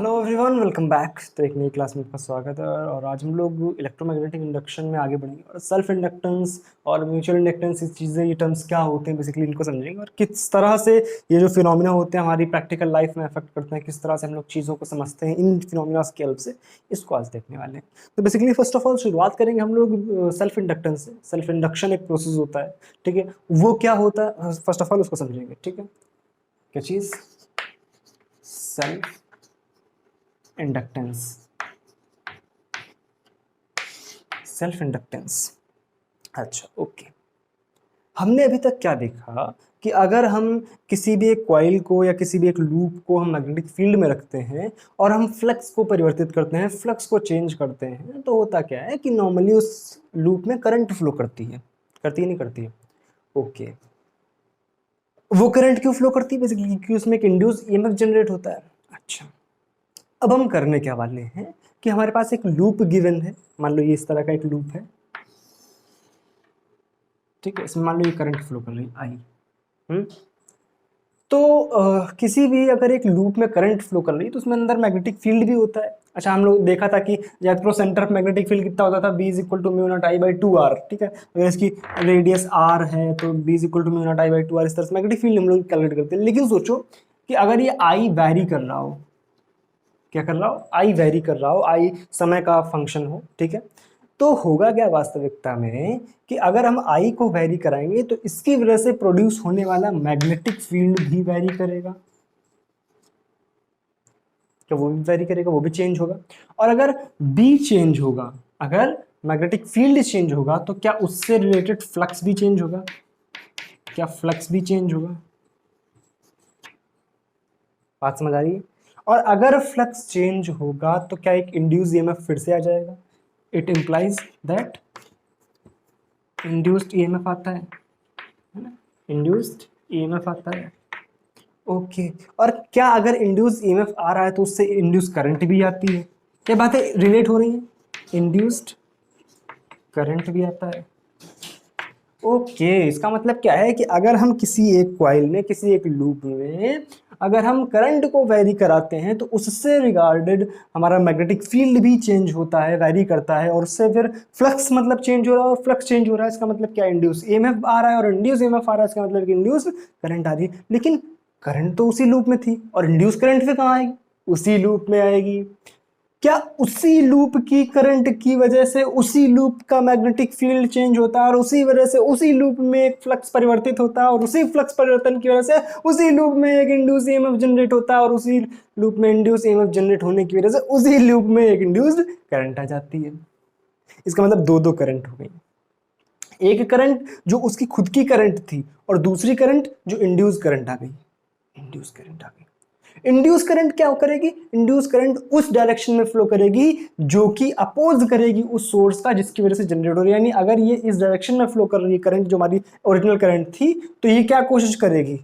Hello everyone, welcome back. तो एक नई क्लास में आपका स्वागत है और आज हम लोग इलेक्ट्रोमैग्नेटिक इंडक्शन में आगे बढ़ेंगे और सेल्फ इंडक्टेंस और म्यूचुअल इंडक्टेंस, इस चीज़ें, ये टर्म्स क्या होते हैं, बेसिकली इनको समझेंगे और किस तरह से ये जो फिनोमिना होते हैं हमारी प्रैक्टिकल लाइफ में अफेक्ट करते हैं, किस तरह से हम लोग चीज़ों को समझते हैं इन फिनोमिना के हेल्प से, इसको आज देखने वाले हैं। तो बेसिकली फर्स्ट ऑफ ऑल शुरुआत करेंगे हम लोग सेल्फ इंडक्टेंस से। सेल्फ इंडक्शन एक प्रोसेस होता है, ठीक है। वो क्या होता है फर्स्ट ऑफ ऑल उसको समझेंगे, ठीक है। क्या चीज़? Self inductance. सेल्फ इंडक्टेंस, अच्छा ओके। हमने अभी तक क्या देखा कि अगर हम किसी भी एक कॉइल को या किसी भी एक लूप को हम मैग्नेटिक फील्ड में रखते हैं और हम फ्लक्स को परिवर्तित करते हैं, फ्लक्स को चेंज करते हैं, तो होता क्या है कि नॉर्मली उस लूप में करंट फ्लो करती है। करती है नहीं करती है? ओके। वो करंट क्यों फ्लो करती है? बेसिकली क्योंकि उसमें एक इंड्यूस ईएमएफ जनरेट होता है। अच्छा, अब हम करने क्या वाले हैं कि हमारे पास एक लूप गिवन है, मान लो ये इस तरह का एक लूप है, ठीक है। इसमें मान लो ये करंट फ्लो कर रही आई। तो किसी भी अगर एक लूप में करंट फ्लो कर रही है तो उसमें अंदर मैग्नेटिक फील्ड भी होता है। अच्छा, हम लोग देखा था कि electro centre of magnetic field कितना होता था, B is equal to mu naught I by two r, ठीक है। अगर इसकी रेडियस आर है तो B is equal to mu naught I by two r, इस तरह से मैग्नेटिक फील्ड हम लोग कैलकुलेट करते हैं। लेकिन सोचो कि अगर ये आई वैरी कर रहा हो, क्या कर रहा हो? आई वेरी कर रहा हो, आई समय का फंक्शन हो, ठीक है। तो होगा क्या वास्तविकता में कि अगर हम आई को वेरी कराएंगे तो इसकी वजह से प्रोड्यूस होने वाला मैग्नेटिक फील्ड भी वेरी करेगा। क्या वो भी वेरी करेगा? वो भी चेंज होगा। और अगर बी चेंज होगा, अगर मैग्नेटिक फील्ड चेंज होगा तो क्या उससे रिलेटेड फ्लक्स भी चेंज होगा? क्या फ्लक्स भी चेंज होगा? बात समझ आ रही है? और अगर फ्लक्स चेंज होगा तो क्या एक इंड्यूस ईएमएफ फिर से आ जाएगा। It implies that induced EMF आता है ना, इंड्यूस्ड ईएमएफ आता है। ओके। और क्या अगर इंड्यूस ईएमएफ आ रहा है तो उससे इंड्यूस करंट भी आती है? क्या बातें रिलेट हो रही हैं? इंड्यूस्ड करंट भी आता है। ओके, इसका मतलब क्या है कि अगर हम किसी एक कॉइल में, किसी एक लूप में अगर हम करंट को वेरी कराते हैं तो उससे रिगार्डेड हमारा मैग्नेटिक फील्ड भी चेंज होता है, वेरी करता है, और उससे फिर फ्लक्स मतलब चेंज हो रहा है, और फ्लक्स चेंज हो रहा है इसका मतलब क्या? इंड्यूस ईएमएफ आ रहा है, और इंड्यूस ईएमएफ आ रहा है इसका मतलब कि इंड्यूस करंट आ रही है। लेकिन करंट तो उसी लूप में थी और इंड्यूस करंट फिर कहाँ आएगी? उसी लूप में आएगी। क्या उसी लूप की करंट की वजह से उसी लूप का मैग्नेटिक फील्ड चेंज होता है और उसी वजह से उसी लूप में एक फ्लक्स परिवर्तित होता है, और उसी फ्लक्स परिवर्तन की वजह से उसी लूप में एक इंड्यूस ईएमएफ जनरेट होता है, और उसी लूप में इंड्यूस ईएमएफ जनरेट होने की वजह से उसी लूप में एक इंड्यूस्ड करंट आ जाती है। इसका मतलब दो दो करंट हो गई। एक करंट जो उसकी खुद की करंट थी और दूसरी करंट जो इंड्यूस करंट आ गई। इंड्यूस करंट आ गई। इंड्यूस करंट क्या करेगी? इंड्यूस करंट उस डायरेक्शन में फ्लो करेगी जो कि अपोज करेगी उस सोर्स का जिसकी वजह से जनरेट हो रही है। यानी अगर ये इस डायरेक्शन में फ्लो कर रही है करंट, जो हमारी ओरिजिनल करंट थी, तो ये क्या कोशिश करेगी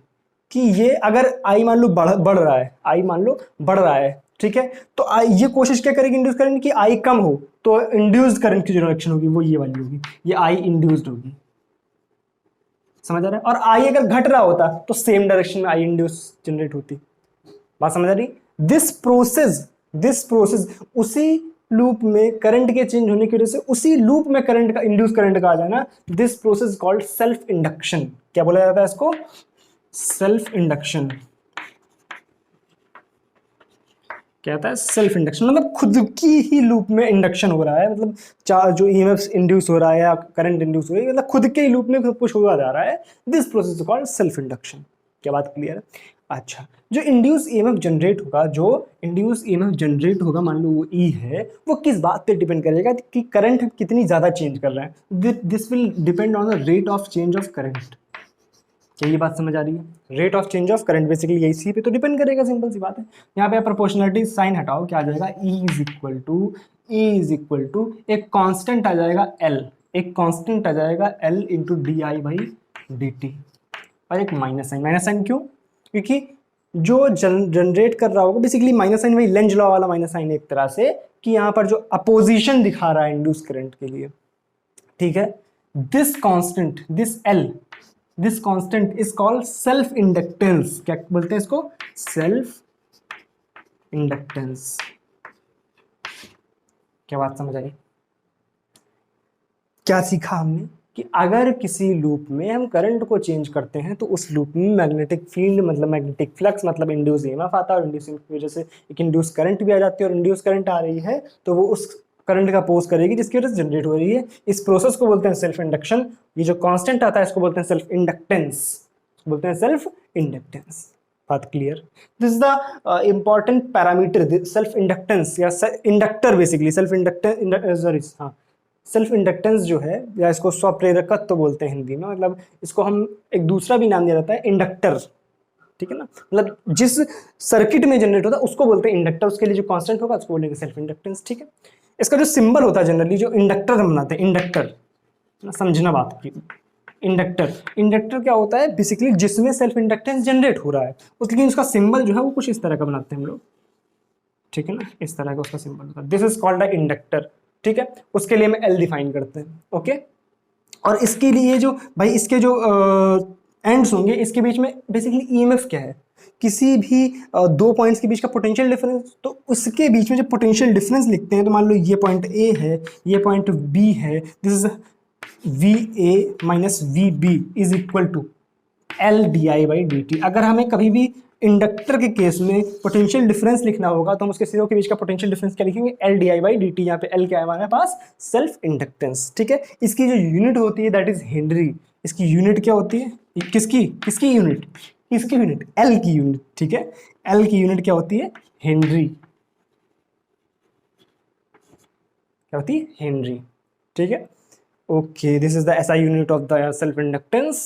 कि ये अगर आई मान लो बढ़ रहा है, आई मान लो बढ़ रहा है, ठीक है, तो ये कोशिश क्या करेगी इंड्यूस करंट की? आई कम हो तो इंड्यूस्ड करंट की जो डायरेक्शन होगी वो ये वाली होगी, ये आई इंड्यूस्ड होगी। समझ आ रहा है? और आई अगर घट रहा होता तो सेम डायरेक्शन में आई इंड्यूस जनरेट होती। बात समझ आ रही? दिस प्रोसेस उसी लूप में करंट के चेंज होने की वजह से उसी लूप में करंट का, इंड्यूस करंट का आ जाना, this process called self induction. क्या बोला जाता है इसको? Self induction. क्या होता है? सेल्फ इंडक्शन मतलब खुद की ही लूप में इंडक्शन हो रहा है, मतलब चार जो ईएमएफ इंड्यूस हो रहा है या करंट इंड्यूस हो रही है, मतलब खुद के ही लूप में सब कुछ हुआ जा रहा है। This process called self induction. क्या बात क्लियर है? अच्छा, जो इंड्यूस ईएमएफ जनरेट होगा, जो इंड्यूस ईएमएफ जनरेट होगा, मान लो वो ई है, वो किस बात पे डिपेंड करेगा कि करंट कितनी ज्यादा चेंज कर रहा है। This will depend on the rate of change of current. क्या ये बात समझ आ रही है? Rate of change of current basically यही सी पे तो डिपेंड करेगा, सिंपल सी बात है। यहाँ पे आप प्रोपोर्शनलिटी साइन हटाओ, क्या आ जाएगा? E इज इक्वल टू एक कांस्टेंट आ जाएगा L, एक कांस्टेंट आ जाएगा L into D I by D T, और एक माइनस साइन। माइनस साइन क्यों? क्योंकि जो जनरेट कर रहा होगा, बेसिकली माइनस साइन वही लेंज लॉ वाला माइनस साइन एक तरह से, कि यहाँ पर जो अपोजिशन दिखा रहा है इंड्यूस करंट के लिए, ठीक है। This constant, this constant is called self inductance. क्या बोलते हैं इसको? Self inductance. क्या बात समझ आई? क्या सीखा हमने कि अगर किसी लूप में हम करंट को चेंज करते हैं तो उस लूप में मैग्नेटिक फील्ड मतलब मैग्नेटिक फ्लक्स मतलब इंड्यूस ईएमएफ आता है, और इंड्यूस की वजह से एक इंड्यूस करंट भी आ जाती है, और इंड्यूस करंट आ रही है तो वो उस करंट का अपोज करेगी जिसकी वजह से जनरेट हो रही है। इस प्रोसेस को बोलते हैं सेल्फ इंडक्शन। ये जो कांस्टेंट आता है इसको बोलते हैं सेल्फ इंडक्टेंस, बोलते हैं सेल्फ इंडक्टेंस। बात clear? This is the important parameter self inductance या inductor, basically self inductor, sorry हाँ, सेल्फ इंडक्टेंस जो है या इसको स्वप्रेरकत्व तो बोलते हैं हिंदी में, मतलब इसको हम एक दूसरा भी नाम दिया जाता है इंडक्टर, ठीक है ना। मतलब जिस सर्किट में जनरेट होता है उसको बोलते हैं इंडक्टर, उसके लिए जो कांस्टेंट होगा उसको बोलेंगे सेल्फ इंडक्टेंस, ठीक है। इसका जो सिंबल होता है जनरली, जो इंडक्टर हम बनाते हैं, इंडक्टर समझना बात की, इंडक्टर, इंडक्टर क्या होता है बेसिकली जिसमें सेल्फ इंडक्टेंस जनरेट हो रहा है, लेकिन उसका सिंबल जो है वो कुछ इस तरह का बनाते हैं हम लोग, ठीक है ना, इस तरह का उसका सिंबल होता है। This is called a inductor, ठीक है। उसके लिए हम एल डिफाइन करते हैं, ओके। और इसके लिए जो भाई इसके जो एंड्स होंगे इसके बीच में बेसिकली ईएमएफ क्या है, किसी भी दो पॉइंट्स के बीच का पोटेंशियल डिफरेंस, तो उसके बीच में जो पोटेंशियल डिफरेंस लिखते हैं, तो मान लो ये पॉइंट ए है, ये पॉइंट बी है, this is V A minus V B is equal to L D I by D T. अगर हमें कभी भी इंडक्टर के केस में पोटेंशियल डिफरेंस लिखना होगा तो हम उसके सिरों के बीच का पोटेंशियल डिफरेंस क्या लिखेंगे, L D I by D T. यहाँ पे एल क्या है हमारे पास, सेल्फ इंडक्टेंस, ठीक है। इसकी जो यूनिट होती है दैट इज हेनरी। इसकी यूनिट क्या होती है, किसकी किसकी यूनिट, किसकी यूनिट, एल की यूनिट, ठीक है। एल की यूनिट क्या होती है, हेनरी, क्या होती है, हेनरी, ठीक है। Okay, this is the SI unit of the self inductance.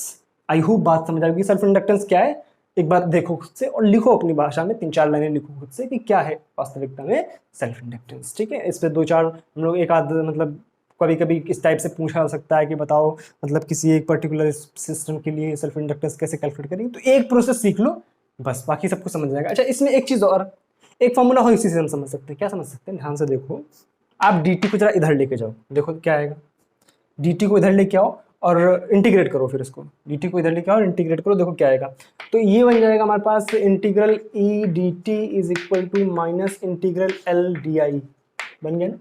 I hope बात समझ आ गई सेल्फ इंडक्टेंस क्या है। एक बार देखो खुद से और लिखो अपनी भाषा में, 3-4 लाइनें लिखो खुद से कि क्या है वास्तविकता में सेल्फ इंडक्टेंस, ठीक है। इस पे 2-4 हम लोग एक आध मतलब कभी कभी इस टाइप से पूछा जा सकता है कि बताओ मतलब किसी एक पर्टिकुलर सिस्टम के लिए सेल्फ इंडक्टेंस कैसे कैलकुलेट करेंगे, तो एक प्रोसेस सीख लो बस, बाकी सब कुछ समझ जाएगा। अच्छा, इसमें एक चीज़ और, एक फॉर्मूला हो इसी से हम समझ सकते हैं। क्या समझ सकते हैं, ध्यान से देखो। आप डी टी को जरा इधर लेके जाओ, देखो क्या आएगा। डी टी को इधर लेके आओ और इंटीग्रेट करो, फिर इसको डी टी को इधर लेके आओ और इंटीग्रेट करो, देखो क्या आएगा। तो ये बन जाएगा हमारे पास integral E D T is equal to minus integral L D I, बन गया ना।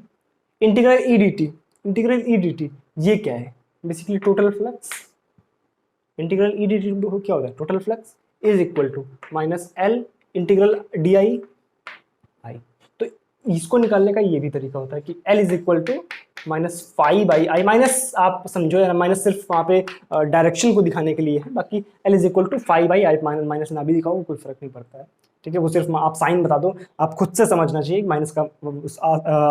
Integral E D T, integral E D T ये क्या है, basically total flux. Integral E D T क्या होता है, total flux is equal to minus L integral D I I. तो इसको निकालने का ये भी तरीका होता है कि L is equal to minus five by I, minus आप समझो यार, माइनस सिर्फ वहाँ पे डायरेक्शन को दिखाने के लिए है, बाकी L is equal to five by I, minus ना भी दिखाओ कोई फर्क नहीं पड़ता है, ठीक है। वो सिर्फ आप साइन बता दो, आप खुद से समझना चाहिए माइनस का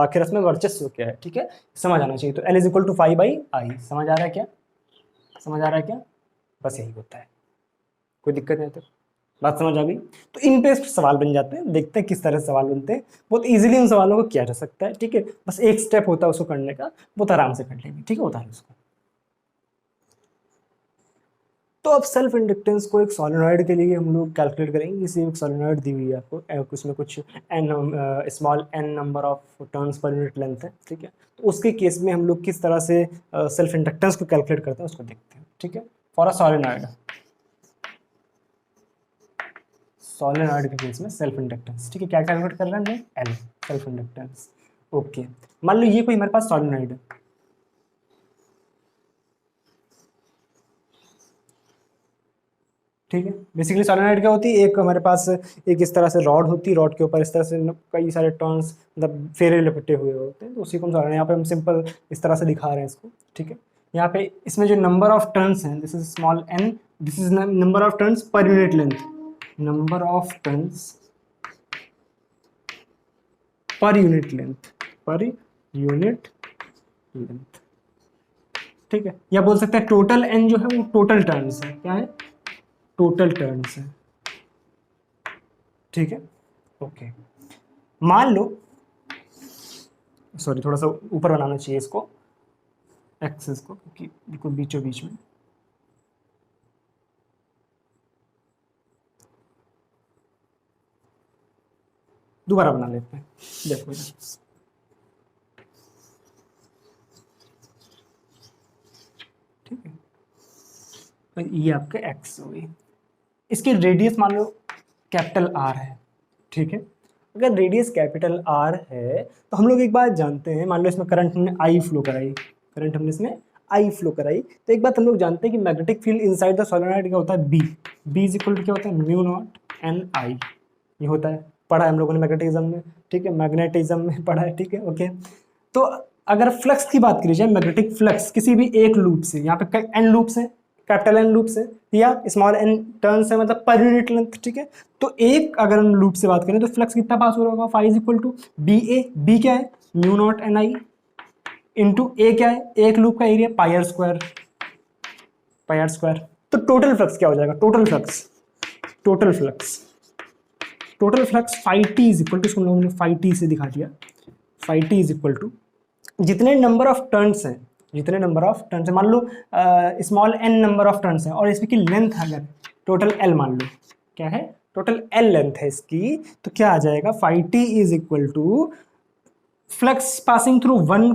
आखिर में वर्चस्व क्या है, ठीक है, समझ आना चाहिए। तो L is equal to five by I, समझ आ रहा है क्या, समझ आ रहा है क्या, बस यही होता है, कोई दिक्कत नहीं। तो बात समझ आ गई। तो इन पे सवाल बन जाते हैं, देखते हैं किस तरह से सवाल बनते हैं। बहुत इजीली उन सवालों को किया जा सकता है, ठीक है। बस एक स्टेप होता है उसको करने का, बहुत आराम से कर लेंगे, ठीक है, उतार उसको। तो अब सेल्फ इंडक्टेंस को एक सोलेनॉइड के लिए हम लोग कैलकुलेट करेंगे। किसी एक सोलेनॉइड दी हुई है आपको, कुछ में कुछ N small N number of turns per unit length है, ठीक है। तो उसके केस में हम लोग किस तरह से सेल्फ इंडक्टेंस को कैलकुलेट करते हैं उसको देखते हैं, ठीक है। फॉर अ सोलेनॉइड, सोलेनॉइड के केस में सेल्फ इंडक्टेंस, ठीक है, क्या कैलकुलेट कर रहे हैं हम, एल सेल्फ इंडक्टेंस, ओके। मान लो ये कोई हमारे पास सोलेनॉइड है, ठीक है। बेसिकली सोलेनॉइड क्या होती है, एक हमारे पास एक इस तरह से रॉड होती है, रॉड के ऊपर इस तरह से कई सारे टर्न्स मतलब फेरे लपेटे हुए होते हैं, तो उसी को हम सोलेनॉइड, यहाँ पे हम सिंपल इस तरह से दिखा रहे हैं इसको, ठीक है। यहाँ पे इसमें जो नंबर ऑफ टर्न्स हैं, this is small N, this is number of turns per unit length, number of turns per unit length, per unit length, ठीक है। या बोल सकते हैं टोटल एन जो है वो टोटल टर्न्स है, क्या है, टोटल टर्न्स है, ठीक है, ओके। मान लो, सॉरी थोड़ा सा ऊपर बनाना चाहिए इसको, एक्सेस को, क्योंकि बिल्कुल बीचों बीच में, दोबारा बना लेते हैं, देखो इधर, ठीक है। तो ये आपके एक्स हो गई, इसकी रेडियस मान लो कैपिटल आर है, ठीक है। अगर रेडियस कैपिटल आर है तो हम लोग एक बात जानते हैं, मान लो इसमें करंट हमने आई फ्लो कराई, करंट हमने इसमें आई फ्लो कराई, तो एक बात हम लोग जानते हैं कि magnetic field inside the solenoid क्या होता है, B, B is equal to क्या होता है, म्यू नॉट एन आई, ये होता है, पढ़ा है हम लोगों ने मैग्नेटिज्म में, ठीक है, मैग्नेटिज्म में पढ़ा है, ठीक है, ओके। तो अगर फ्लक्स की बात करी जाए, मैग्नेटिक फ्लक्स किसी भी एक लूप से, यहाँ पे एन लूप्स हैं, कैपिटल एन लूप्स है या स्मॉल एन टर्न्स है, मतलब पर यूनिट लेंथ, ठीक है, तो एक अगर हम लूप से बात करें तो फ्लक्स कितना पास हो रहा होगा, phi is equal to B A, B क्या है, mu naught N I, into A क्या है, एक लूप का area pi R square, pi R square. तो टोटल फ्लक्स क्या हो जाएगा, total flux, total flux, total flux phi T is equal to, इसको हमने फाई टी से दिखा दिया, phi T is equal to जितने नंबर ऑफ टर्न्स हैं, जितने नंबर ऑफ टर्न्स है, मान लो small N number of turns है और इसकी लेंथ अगर टोटल एल मान लो, क्या है, टोटल एल लेंथ है इसकी, तो क्या आ जाएगा, phi T is equal to flux passing through one,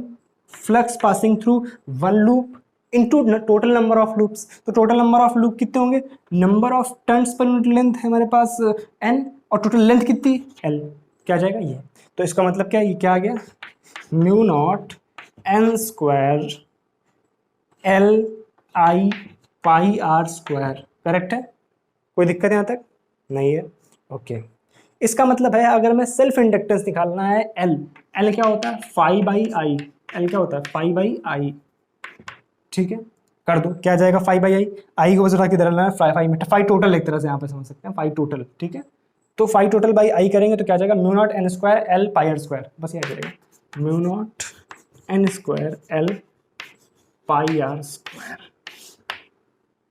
flux passing through one loop into total number of loops. तो टोटल नंबर ऑफ लूप कितने होंगे, number of turns per unit length है हमारे पास एन, और टोटल लेंथ कितनी, L, क्या आ जाएगा ये। तो इसका मतलब क्या, ये क्या आ गया, mu naught N square L I pi R square, correct है, कोई दिक्कत यहाँ तक नहीं है, ओके। इसका मतलब है अगर मैं सेल्फ इंडक्टेंस निकालना है एल, एल क्या होता है, फाई बाई आई, एल क्या होता है, फाई बाई आई, ठीक है, कर दो, क्या जाएगा, फाई बाई आई, आई को बस उठा के इधर लाना है, फाई फाई में, फाई टोटल एक तरह से यहाँ पे समझ सकते हैं, फाई टोटल, ठीक है, तो फाई टोटल बाई आई करेंगे तो क्या जाएगा, mu naught N square L pi R square, बस ये आ जाएगा, mu naught N square L pi R square.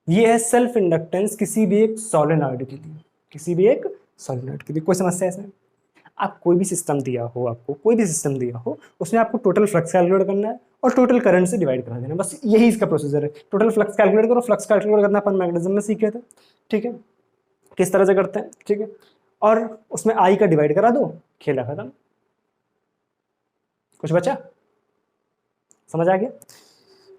ये है सेल्फ इंडक्टेंस किसी भी एक सॉलिनॉइड के लिए, किसी भी एक सॉलिनॉइड के लिए। कोई समस्या है इसमें, आप कोई भी सिस्टम दिया हो, आपको कोई भी सिस्टम दिया हो, उसमें आपको टोटल फ्लक्स कैलकुलेट करना है और टोटल करंट से डिवाइड करा देना, बस यही इसका प्रोसीजर है। टोटल फ्लक्स कैलकुलेट करो, फ्लक्स कैलकुलेट करना अपन मैग्नेटिज्म में सीखे थे, ठीक है, किस तरह से करते हैं, ठीक है, और उसमें आई का डिवाइड करा दो, खेला खत्म। कुछ बचा, समझ आ गया।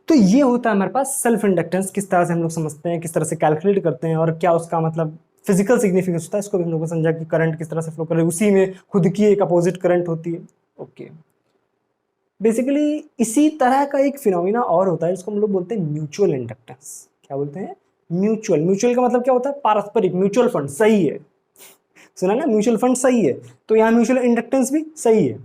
तो ये होता है हमारे पास सेल्फ इंडक्टेंस, किस तरह से हम लोग समझते हैं, किस तरह से कैलकुलेट करते हैं और क्या उसका मतलब फिजिकल सिग्निफिकेंस होता है, इसको भी हम लोगों को समझा कि करंट किस तरह से फ्लो कर रही है, उसी में खुद की एक अपोजिट करंट होती है, ओके। बेसिकली इसी तरह का एक फिनोमिना और होता है जिसको हम लोग बोलते हैं म्यूचुअल इंडक्टेंस। क्या बोलते हैं, म्यूचुअल, म्यूचुअल का मतलब क्या होता है, पारस्परिक, म्यूचुअल फंड, सही है, सुना ना, म्यूचुअल फंड सही है, तो यहाँ म्यूचुअल इंडक्टेंस भी सही है।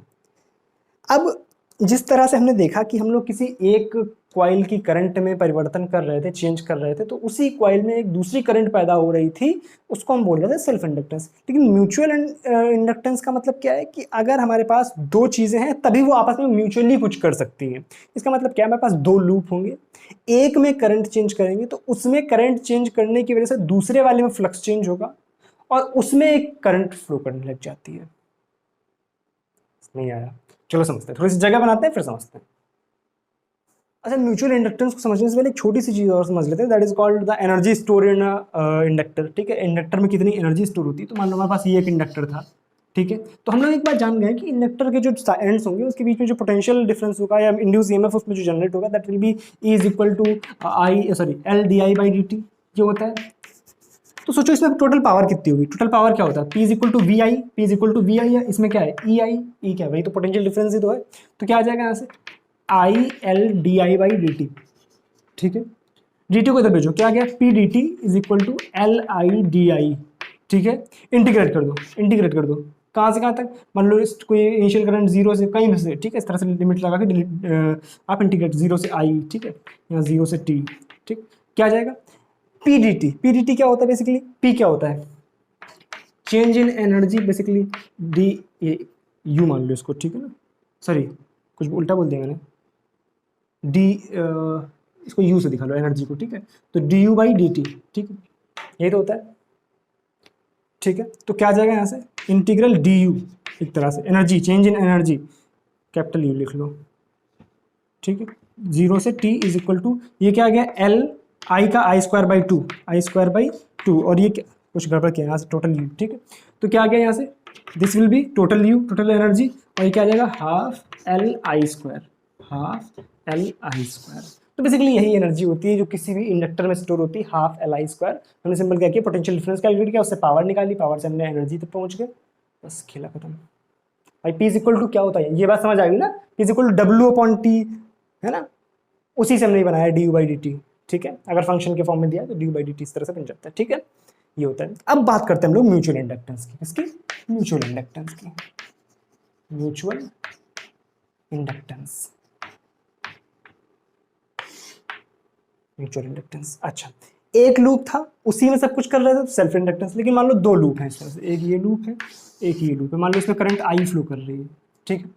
अब जिस तरह से हमने देखा कि हम लोग किसी एक कॉइल की करंट में परिवर्तन कर रहे थे, चेंज कर रहे थे, तो उसी कॉइल में एक दूसरी करंट पैदा हो रही थी, उसको हम बोल रहे थे सेल्फ इंडक्टेंस। लेकिन म्यूचुअल इंडक्टेंस का मतलब क्या है कि अगर हमारे पास दो चीज़ें हैं तभी वो आपस में म्यूचुअली कुछ कर सकती हैं। इसका मतलब क्या है, हमारे पास दो लूप होंगे, एक में करंट चेंज करेंगे तो उसमें करंट चेंज करने की वजह से दूसरे वाले में फ्लक्स चेंज होगा और उसमें एक करंट फ्लो करने लग जाती है। नहीं आया, चलो समझते हैं, थोड़ी सी जगह बनाते हैं फिर समझते हैं। अच्छा, म्यूचुअल इंडक्टेंस को समझने से पहले एक छोटी सी चीज़ और समझ लेते हैं, that is called the energy store in inductor, ठीक है। इंडक्टर में कितनी एनर्जी स्टोर होती है, तो मान लो हमारे पास ये एक इंडक्टर था, ठीक है, तो हम लोग एक बात जान गए कि इंडक्टर के जो एंड्स होंगे उसके बीच में जो पोटेंशियल डिफरेंस होगा या इंड्यूस ईएमएफ उसमें जो जनरेट होगा, that will be E is equal to L D I by D T, ये होता है। तो सोचो इसमें टोटल पावर कितनी होगी, टोटल पावर क्या होता है, P is equal to V I, P is equal to V I है, इसमें क्या है ई आई, ई क्या है भाई, तो पोटेंशियल डिफरेंस ही तो है, तो क्या आ जाएगा यहाँ से I L D I by D T, ठीक है, डी टी को इधर भेजो, क्या आ गया P D T is equal to L I D I, ठीक है, इंटीग्रेट कर दो, इंटीग्रेट कर दो, कहाँ से कहाँ तक, मान लो कोई इनिशियल करंट जीरो से कहीं से, ठीक है, इस तरह से लिमिट लगा के आप इंटीग्रेट जीरो से आई, ठीक है, यहाँ जीरो से टी, ठीक, क्या आ जाएगा पीडीटी, पीडीटी क्या होता है बेसिकली, पी क्या होता है change in energy, basically D you मान लो इसको, ठीक है ना, सॉरी कुछ उल्टा बोल दिया मैंने, डी इसको यू से दिखा लो एनर्जी को, ठीक है, तो D you by D T, ठीक है, यही तो होता है, ठीक है। तो क्या आ जाएगा यहाँ से इंटीग्रल डी यू, एक तरह से energy, change in energy, capital you लिख लो, ठीक है, जीरो से टी इज इक्वल टू, ये क्या आ गया एल आई का I square by two, I square by two, और ये कुछ गड़बड़ किया यहाँ से टोटल यू, ठीक है, तो क्या आ गया यहाँ से this will be total you, total energy, और ये क्या आ जाएगा half L I square, half L I square. तो बेसिकली यही एनर्जी होती है जो किसी भी इंडक्टर में स्टोर होती है, हाफ एल आई स्क्वायर। हमने सिंपल क्या किया, पोटेंशियल डिफरेंस कैलकुलेट किया, उससे पावर निकाली, पावर से हमने एनर्जी तक पहुँच गए, बस खेला खत्म। भाई P इज इक्वल टू क्या होता है, ये बात समझ आएगी ना, P is equal to W/T, है ना, उसी से हमने बनाया du/dt, ठीक है। अगर फंक्शन के फॉर्म में दिया तो du/dt इस तरह से बन जाता है, ठीक है, ये होता है। अब बात करते हैं हम लोग म्यूचुअल इंडक्टेंस की, इसकी म्यूचुअल इंडक्टेंस की, म्यूचुअल इंडक्टेंस, म्यूचुअल इंडक्टेंस। अच्छा, एक लूप था उसी में सब कुछ कर रहे थे, सेल्फ इंडक्टेंस। लेकिन मान लो दो लूप हैं इस तरह से, एक ये लूप है, एक ये लूप है, मान लो इसमें करंट आई फ्लो कर रही है, ठीक है।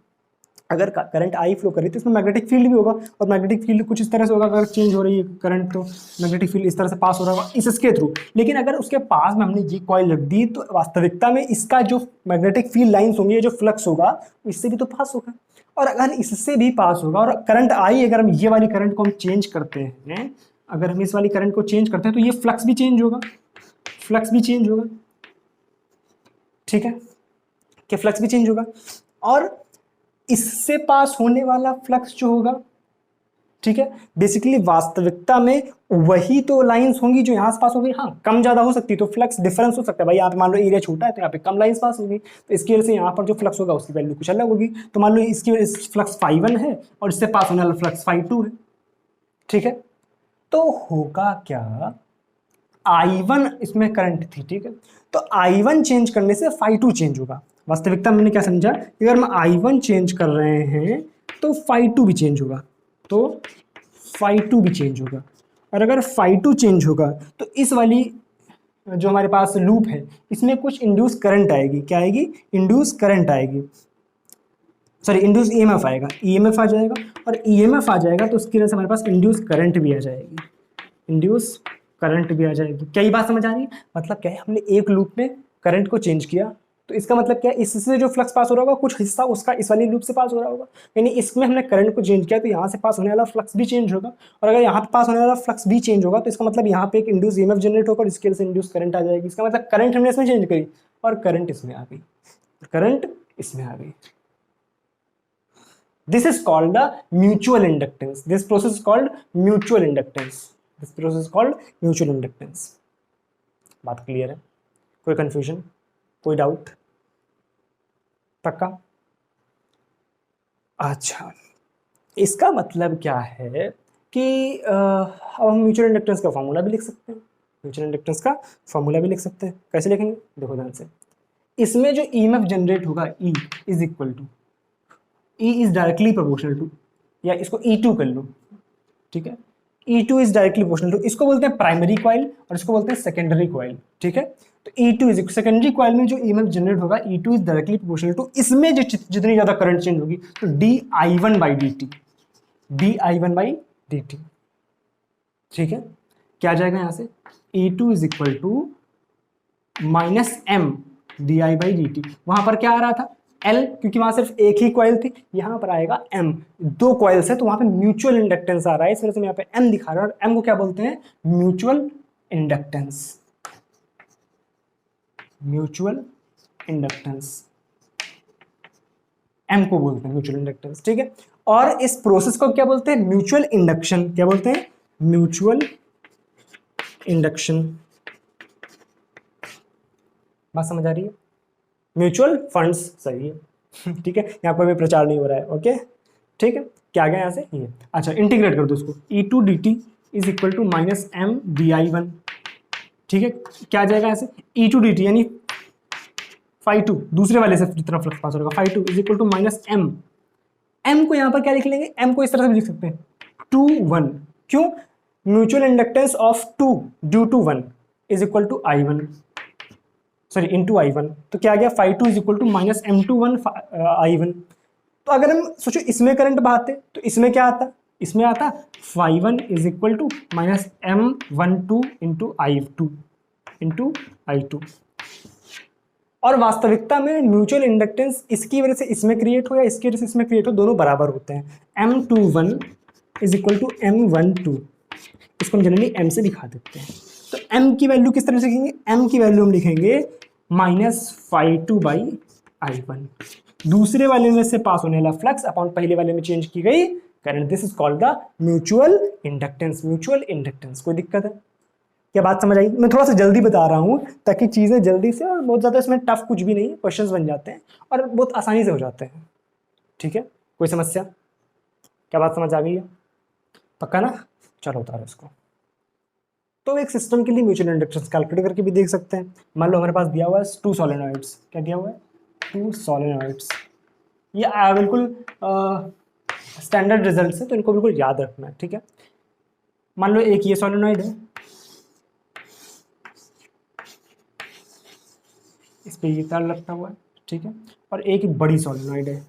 अगर करंट आई फ्लो कर रही है तो इसमें मैग्नेटिक फील्ड भी होगा, और मैग्नेटिक फील्ड कुछ इस तरह से होगा, अगर चेंज हो रही है करंट तो मैग्नेटिक फील्ड इस तरह से पास हो रहा होगा इसके थ्रू। लेकिन अगर उसके पास में हमने ये कॉइल रख दी तो वास्तविकता में इसका जो मैग्नेटिक फील्ड लाइन्स होंगी, जो फ्लक्स होगा, इससे भी तो पास होगा। और अगर इससे भी पास होगा और करंट आई, अगर हम ये वाली करंट को हम चेंज करते हैं, अगर हम इस वाली करंट को चेंज करते हैं तो ये फ्लक्स भी चेंज होगा, फ्लक्स भी चेंज होगा, ठीक है, कि फ्लक्स भी चेंज होगा। और इससे पास होने वाला फ्लक्स जो होगा, ठीक है, बेसिकली वास्तविकता में वही तो लाइंस होंगी जो यहां से पास होगी। हाँ, कम ज्यादा हो सकती है, तो फ्लक्स डिफरेंस हो सकता है भाई, यहाँ पे मान लो एरिया छोटा है तो यहाँ पे कम लाइंस पास होगी, तो इसकी वजह से यहाँ पर जो फ्लक्स होगा उसकी वैल्यू कुछ अलग होगी। तो मान लो इसकी वजह से फ्लक्स φ1 है और इससे पास होने वाला फ्लक्स φ2 है, ठीक है। तो होगा क्या, I1 इसमें करंट थी, ठीक है, तो I1 चेंज करने से φ2 चेंज होगा। वास्तविकता में मैंने क्या समझा कि अगर हम I1 चेंज कर रहे हैं तो φ2 भी चेंज होगा, तो φ2 भी चेंज होगा। और अगर φ2 चेंज होगा तो इस वाली जो हमारे पास लूप है इसमें कुछ इंड्यूस करंट आएगी, क्या आएगी, इंड्यूस करंट आएगी, सॉरी इंड्यूस ईएमएफ आएगा, ईएमएफ आ जाएगा। और ईएमएफ आ जाएगा तो उसकी वजह से हमारे पास इंड्यूस करंट भी आ जाएगी, इंड्यूस करंट भी आ जाएगी। क्या ये बात समझ आ रही है? मतलब क्या है, हमने एक लूप में करंट को चेंज किया तो इसका मतलब क्या है, इससे जो फ्लक्स पास हो रहा होगा कुछ हिस्सा उसका इस वाली लूप से पास हो रहा होगा, यानी इसमें हमने करंट को चेंज किया तो यहाँ से पास होने वाला फ्लक्स भी चेंज होगा। और अगर यहाँ पे पास होने वाला फ्लक्स भी चेंज होगा तो इसका मतलब यहाँ पे एक इंड्यूस ईएमएफ जनरेट होगा और इसके वजह से इंड्यूस करंट आ जाएगी। इसका मतलब करंट हमने इसमें चेंज करी और करंट इसमें आ गई, करंट इसमें आ गई। This is called the mutual inductance. This process is called mutual inductance. This process is called mutual inductance. बात क्लियर है? कोई कंफ्यूजन, कोई डाउट? पक्का? अच्छा, इसका मतलब क्या है कि अब हम म्यूचुअल इंडक्टेंस का फॉर्मूला भी लिख सकते हैं, म्यूचुअल इंडक्टेंस का फॉर्मूला भी लिख सकते हैं। कैसे लिखेंगे, देखो ध्यान से। इसमें जो ईएमएफ जनरेट होगा E is equal to, E is directly proportional to, या इसको E2 कर लो, ठीक है, E2 is directly proportional to, इसको बोलते हैं प्राइमरी कॉइल और इसको बोलते हैं सेकेंडरी कॉइल, ठीक है। तो E2 इज सेकेंडरी कॉइल में जो ईएमएफ जनरेट होगा E2 is directly proportional to, इसमें जो जितनी ज्यादा करंट चेंज होगी तो di1/dt, di1/dt, ठीक है। क्या आ जाएगा यहाँ से, E2 is equal to minus m di/dt। वहां पर क्या आ रहा था, L, क्योंकि वहां सिर्फ एक ही कॉइल थी, यहां पर आएगा M, दो कॉइल्स है तो वहां पे म्यूचुअल इंडक्टेंस आ रहा है, इस वजह से मैं यहाँ पे M दिखा रहा हूं। और M को क्या बोलते हैं, mutual inductance, mutual inductance, M को बोलते हैं म्यूचुअल इंडक्टेंस, ठीक है। और इस प्रोसेस को क्या बोलते हैं, म्यूचुअल इंडक्शन, क्या बोलते हैं, म्यूचुअल इंडक्शन। बात समझ आ रही है, म्यूचुअल फंड्स, सही है, ठीक है, यहाँ कोई भी प्रचार नहीं हो रहा है, ओके, ठीक है। क्या आ गया यहाँ से, ये, अच्छा इंटीग्रेट कर दो उसको, E2 dt is equal to minus m di1, ठीक है। क्या आ जाएगा यहाँ से, E2 dt यानी φ2, दूसरे वाले से जितना फ्लक्स पास होगा φ2 is equal to minus m को यहाँ पर क्या लिख लेंगे, m को इस तरह से भी लिख सकते हैं 2 1, क्यों, mutual inductance of 2 due to 1 is equal to I1, sorry into I1। तो क्या आ गया, φ2 is equal to minus M21 I1। तो अगर हम सोचो इसमें करंट बहाते तो इसमें क्या आता, इसमें आता φ1 is equal to minus M12 into I2। और वास्तविकता में म्यूचुअल इंडक्टेंस इसकी वजह से इसमें क्रिएट हो या इसकी वजह से इसमें क्रिएट हो, दोनों बराबर होते हैं। M21 is equal to M12, इसको हम जनरली M से दिखा देते हैं। तो M की वैल्यू किस तरह से लिखेंगे, M की वैल्यू हम लिखेंगे माइनस φ2/I1, दूसरे वाले में से पास होने वाला फ्लक्स अपॉन पहले वाले में चेंज की गई current. This is called the mutual inductance, mutual inductance. कोई दिक्कत है, क्या बात समझ आई? मैं थोड़ा सा जल्दी बता रहा हूँ ताकि चीज़ें जल्दी से, और बहुत ज़्यादा इसमें टफ कुछ भी नहीं है, क्वेश्चंस बन जाते हैं और बहुत आसानी से हो जाते हैं। ठीक है, कोई समस्या? क्या बात समझ आ गई है? पक्का ना? चलो उतारो इसको। तो एक सिस्टम के लिए म्यूचुअल इंडक्टेंस कैलकुलेट करके भी देख सकते हैं। मान लो हमारे पास दिया हुआ है 2 सोलेनॉइड्स। क्या दिया हुआ है? 2 सोलेनॉइड्स। ये बिल्कुल स्टैंडर्ड रिजल्ट है, तो इनको बिल्कुल याद रखना है। ठीक है, मान लो एक ये सोलेनॉइड है, इस पे ये तार लटका हुआ है। ठीक है, और एक बड़ी सोलेनॉइड है,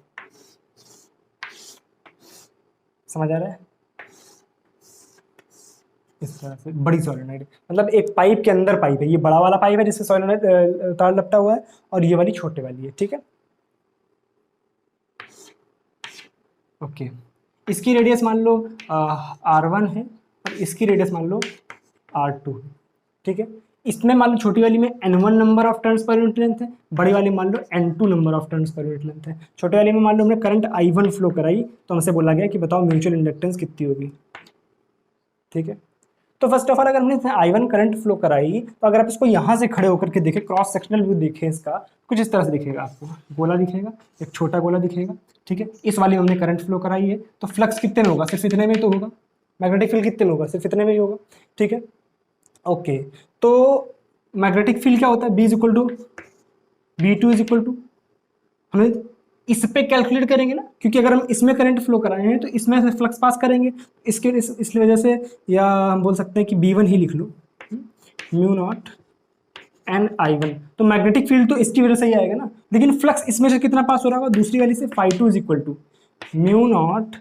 समझ आ रहा है? इस तरह से बड़ी सोलेनॉइड, मतलब एक पाइप के अंदर पाइप है, ये बड़ा वाला पाइप है जिससे सोलेनॉइड तार लपटा हुआ है, और ये वाली छोटे वाली है। ठीक है, ओके। इसकी रेडियस मान लो R1 है, और इसकी रेडियस मान लो R2 है। ठीक है, इसमें मान लो छोटी वाली में N1 number of turns per unit length है, बड़ी वाली मान लो N2 number of turns per unit length है। छोटे वाली में मान लो हमने करंट I1 फ्लो कराई, तो हमसे बोला गया कि बताओ म्यूचुअल इंडक्टेंस कितनी होगी। ठीक है, तो फर्स्ट ऑफ ऑल अगर हमने I1 करंट फ्लो कराई, तो अगर आप इसको यहाँ से खड़े होकर के देखें, क्रॉस सेक्शनल व्यू देखें इसका, कुछ इस तरह से दिखेगा आपको। गोला दिखेगा, एक छोटा गोला दिखेगा। ठीक है, इस वाली में हमने करंट फ्लो कराई है, तो फ्लक्स कितने में होगा? सिर्फ इतने में तो होगा। मैग्नेटिक फील्ड कितने में होगा? सिर्फ इतने में ही होगा। ठीक है, ओके। तो मैग्नेटिक फील्ड क्या होता है? B is equal to B2 is equal to, हमें इस पे कैलकुलेट करेंगे ना, क्योंकि अगर हम इसमें करंट फ्लो कराए हैं तो इसमें से फ्लक्स पास करेंगे, इसके इसलिए वजह से, या हम बोल सकते हैं कि B1 ही लिख लो, म्यू नॉट NI1। तो मैग्नेटिक फील्ड तो इसकी वजह से ही आएगा ना, लेकिन फ्लक्स इसमें से कितना पास हो रहा होगा? दूसरी वाली से। φ2 is equal to mu naught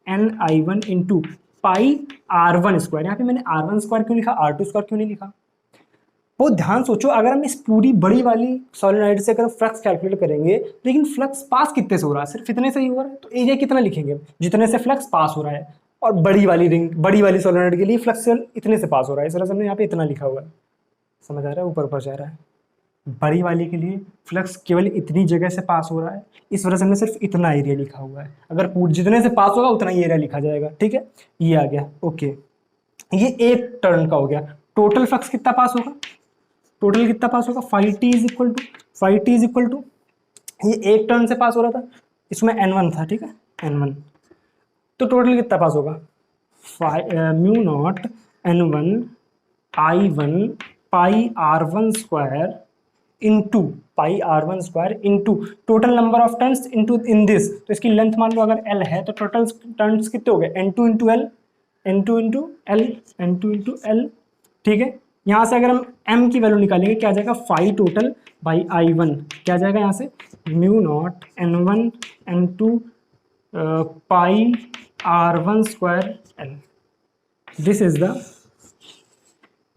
NI1 into pi R1 square. यहाँ पे मैंने R1 स्क्वायर क्यों लिखा, R2 स्क्वायर क्यों नहीं लिखा? बहुत ध्यान सोचो, अगर हम इस पूरी बड़ी वाली सोलेनॉइड से अगर फ्लक्स कैलकुलेट करेंगे, लेकिन फ्लक्स पास कितने से हो रहा है? सिर्फ इतने से ही हो रहा है, तो एरिया कितना लिखेंगे? जितने से फ्लक्स पास हो रहा है। और बड़ी वाली रिंग, बड़ी वाली सोलेनॉइड के लिए फ्लक्स इतने से पास हो रहा है, इस वजह से हमने यहाँ पे इतना लिखा हुआ है। समझ आ रहा है? ऊपर ऊपर जा रहा है। बड़ी वाली के लिए फ्लक्स केवल इतनी जगह से पास हो रहा है, इस वजह से हमने सिर्फ इतना एरिया लिखा हुआ है। अगर जितने से पास होगा उतना ही एरिया लिखा जाएगा। ठीक है, ये आ गया। ओके, ये एक टर्न का हो गया। टोटल फ्लक्स कितना पास होगा? टोटल कितना पास होगा? φt is equal to, φt is equal to, ये एक टर्न से पास हो रहा था, इसमें N1 था। ठीक है, N1, तो टोटल कितना पास होगा? Mu naught N1 I1 pi R1 square into pi R1 square into total number of turns into in this. तो इसकी लेंथ मान लो अगर L है, तो टोटल टर्न्स कितने हो गए? N2 into L, N2 into L, N2 into L। ठीक है, यहाँ से अगर हम m की वैल्यू निकालेंगे, क्या आ जाएगा? Phi total by I1। क्या आ जाएगा यहाँ से? Mu naught N1 N2 pi R1 square L। This is the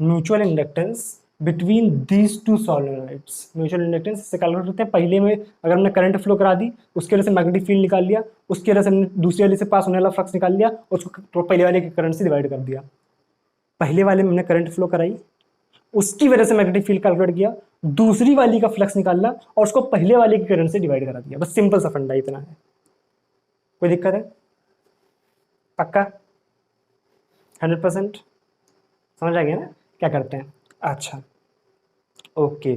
mutual inductance between these two solenoids. Mutual inductance से कैलकुलेट करते हैं। पहले में अगर हमने करंट फ्लो करा दी, उसके वजह से मैग्नेटिक फील्ड निकाल लिया, उसकी वजह से हमने दूसरी वाले से पास होने वाला फ्लक्स निकाल लिया, और उसको तो पहले वाले के करंट से डिवाइड कर दिया। पहले वाले में हमने करंट फ्लो कराई, उसकी वजह से मैग्नेटिक फील्ड कैलकुलेट किया, दूसरी वाली का फ्लक्स निकाला और उसको पहले वाले के करंट से डिवाइड करा दिया। बस सिंपल सा फंडा इतना है। कोई दिक्कत है? पक्का? 100% समझ आ गया ना क्या करते हैं? अच्छा, ओके।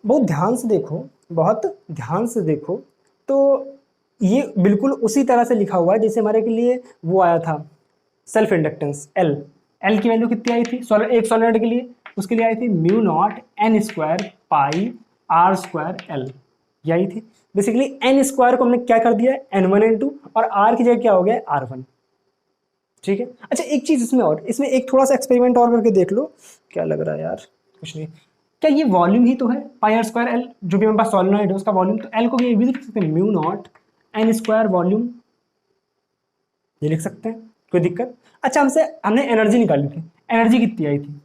बहुत ध्यान से देखो, बहुत ध्यान से देखो। तो ये बिल्कुल उसी तरह से लिखा हुआ है जैसे हमारे के लिए वो आया था सेल्फ इंडक्टेंस L। L की वैल्यू कितनी आई थी एक सॉलिनॉइड के लिए? उसके लिए आई थी mu naught N square pi R square L, ये आई थी। बेसिकली N स्क्वायर को हमने क्या कर दिया है? N1 N2, और R की जगह क्या हो गया? R1। ठीक है, अच्छा एक चीज इसमें और, इसमें एक थोड़ा सा एक्सपेरिमेंट और करके देख लो। क्या लग रहा है यार? कुछ नहीं। क्या ये वॉल्यूम ही तो है? पाई आर स्क्वायर एल, जो भी हमारे पास सॉलिनॉइड है उसका वॉल्यूम। तो एल को भी लिख सकते हैं mu naught N square volume, ये लिख सकते हैं। कोई दिक्कत? अच्छा, हमने एनर्जी निकाली थी। एनर्जी कितनी आई थी?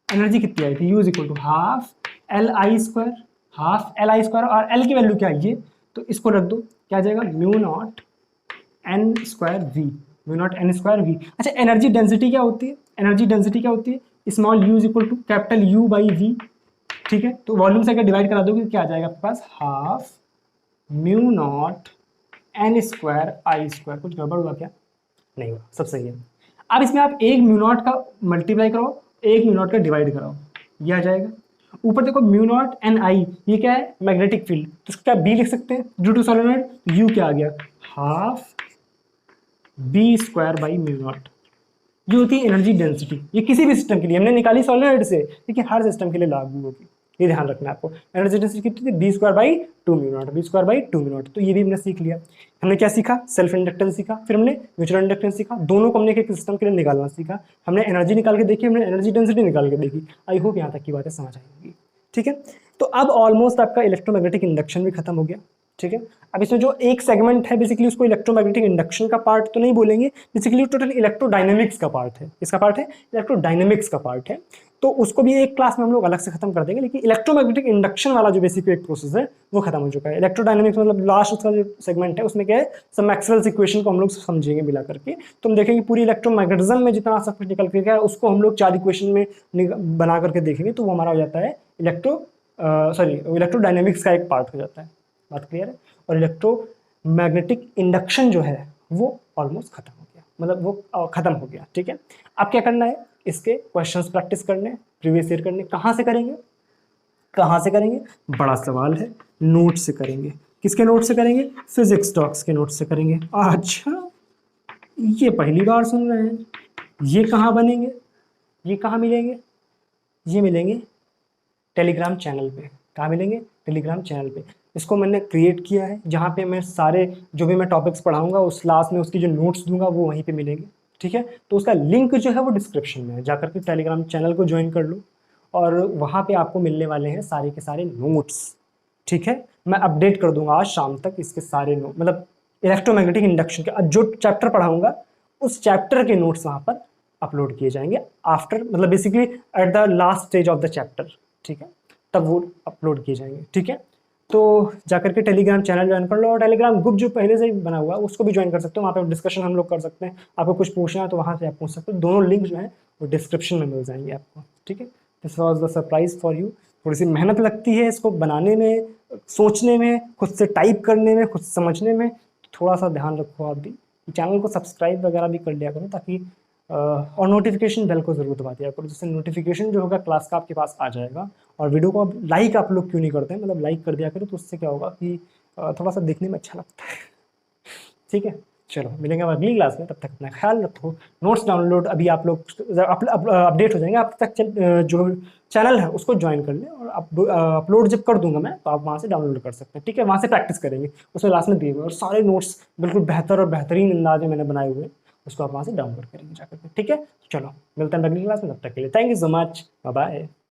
एनर्जी कितनी आई थी? U is equal to half L I square, half L I square, और एल की वैल्यू क्या है ये? तो इसको रख दो, क्या आ जाएगा? Mu naught N square V, mu naught N square V. अच्छा, एनर्जी डेंसिटी क्या होती है? एनर्जी डेंसिटी क्या होती है? Small U is equal to capital U by V. ठीक है, तो वॉल्यूम से अगर डिवाइड करा दोगे क्या आ जाएगा आपके पास? Half mu naught N square I square. कुछ गड़बड़ हुआ क्या? नहीं हुआ, सब सही है। अब इसमें आप एक म्यू नॉट का मल्टीप्लाई कराओ, एक म्यू नॉट का डिवाइड कराओ, ये आ जाएगा। ऊपर देखो म्यू नॉट एन आई, ये क्या है, मैग्नेटिक फील्ड, तो उसको क्या बी लिख सकते हैं ड्यू टू सोलेनोइड, यू क्या आ गया, half B square by mu naught. ये होती है एनर्जी डेंसिटी, ये किसी भी सिस्टम के लिए हमने निकाली सोलेनोइड से, लेकिन हर सिस्टम के लिए लागू होगी, ये ध्यान रखना है आपको। एनर्जी डेंसिटी कितनी थी, B square by two mu naught, B square by two mu naught. तो ये भी हमने सीख लिया। हमने क्या सीखा, सेल्फ इंडक्टेंस सीखा, फिर हमने म्यूचुअल इंडक्टेंस सीखा, दोनों को हमने एक सिस्टम के लिए निकालना सीखा, हमने एनर्जी निकाल के देखी, हमने एनर्जी डेंसिटी निकाल के देखी। आई होप यहाँ तक की बातें समझ आएंगी, ठीक है। तो अब ऑलमोस्ट आपका इलेक्ट्रोमैग्नेटिक इंडक्शन भी खत्म हो गया, ठीक है। अब इसमें जो एक सेगमेंट है बेसिकली उसको इलेक्ट्रोमैग्नेटिक इंडक्शन का पार्ट तो नहीं बोलेंगे, बेसिकली टोटल इलेक्ट्रोडायनेमिक्स का पार्ट है। इसका पार्ट है इलेक्ट्रोडायनेमिक्स का पार्ट है, तो उसको भी एक क्लास में हम लोग अलग से खत्म कर देंगे। लेकिन इलेक्ट्रोमैग्नेटिक इंडक्शन वाला जो बेसिक एक प्रोसेस है वो खत्म हो चुका है। इलेक्ट्रोडायनेमिक्स मतलब लास्ट उसका जो सेगमेंट है उसमें क्या है, सब मैक्सवेल्स इक्वेशन को हम लोग समझेंगे मिला करके। तो हम देखेंगे पूरी इलेक्ट्रोमैग्नेटिज्म में जितना सब कुछ निकल के गया उसको हम लोग 4 इक्वेशन में बना करके देखेंगे, तो वो हमारा हो जाता है इलेक्ट्रोडायनेमिक्स का एक पार्ट हो जाता है। बात क्लियर है। और इलेक्ट्रोमैग्नेटिक इंडक्शन जो है वो ऑलमोस्ट खत्म हो गया, मतलब वो खत्म हो गया, ठीक है। अब क्या करना है, इसके क्वेश्चंस प्रैक्टिस करने, प्रीवियस ईयर करने। कहाँ से करेंगे, कहाँ से करेंगे, बड़ा सवाल है, नोट से करेंगे। किसके नोट से करेंगे, फिजिक्स टॉक्स के नोट से करेंगे। अच्छा, ये पहली बार सुन रहे हैं। ये कहाँ बनेंगे, ये कहाँ मिलेंगे, ये मिलेंगे टेलीग्राम चैनल पे। कहाँ मिलेंगे, टेलीग्राम चैनल पे। इसको मैंने क्रिएट किया है, जहाँ पे मैं सारे जो भी मैं टॉपिक्स पढ़ाऊंगा उस क्लास में उसकी जो नोट्स दूंगा वो वहीं पे मिलेंगे, ठीक है। तो उसका लिंक जो है वो डिस्क्रिप्शन में है, जाकर के टेलीग्राम चैनल को ज्वाइन कर लो और वहाँ पे आपको मिलने वाले हैं सारे के सारे नोट्स, ठीक है। मैं अपडेट कर दूंगा आज शाम तक इसके सारे नोट, मतलब इलेक्ट्रोमैग्नेटिक इंडक्शन के जो चैप्टर पढ़ाऊंगा उस चैप्टर के नोट्स वहाँ पर अपलोड किए जाएंगे आफ्टर, मतलब basically at the last stage of the chapter, ठीक है, तब वो अपलोड किए जाएंगे, ठीक है। तो जाकर के टेलीग्राम चैनल ज्वाइन कर लो और टेलीग्राम ग्रुप जो पहले से ही बना हुआ है उसको भी ज्वाइन कर सकते हो। वहाँ पे डिस्कशन हम लोग कर सकते हैं, आपको कुछ पूछना है तो वहाँ से आप पूछ सकते हो। दोनों लिंक जो है वो डिस्क्रिप्शन में मिल जाएंगे आपको, ठीक है। This was the surprise for you. थोड़ी सी मेहनत लगती है इसको बनाने में, सोचने में, खुद से टाइप करने में, खुद से समझने में। थोड़ा सा ध्यान रखो आप भी, चैनल को सब्सक्राइब वगैरह भी कर लिया करो ताकि और नोटिफिकेशन बेल को ज़रूर दबा दिया करो, जिससे नोटिफिकेशन जो होगा क्लास का आपके पास आ जाएगा। और वीडियो को लाइक आप लोग क्यों नहीं करते हैं, मतलब लाइक कर दिया करो, तो उससे क्या होगा कि थोड़ा सा देखने में अच्छा लगता है, ठीक है। चलो मिलेंगे हम अगली क्लास में, तब तक अपना ख्याल रखो। नोट्स डाउनलोड अभी आप लोग अपडेट हो जाएंगे, आप तक जो चैनल है उसको ज्वाइन कर लें और अपलोड जब कर दूंगा मैं तो आप वहाँ से डाउनलोड कर सकते हैं, ठीक है। वहाँ से प्रैक्टिस करेंगे, उसमें लास्ट में दिए हुए और सारे नोट्स बिल्कुल बेहतर और बेहतरीन अंदाज में मैंने बनाए हुए हैं, उसको आप वहाँ से डाउनलोड करेंगे जाकर के, ठीक है। चलो मिलते हैं अगली क्लास में, तब तक के लिए thank you so much, bye bye.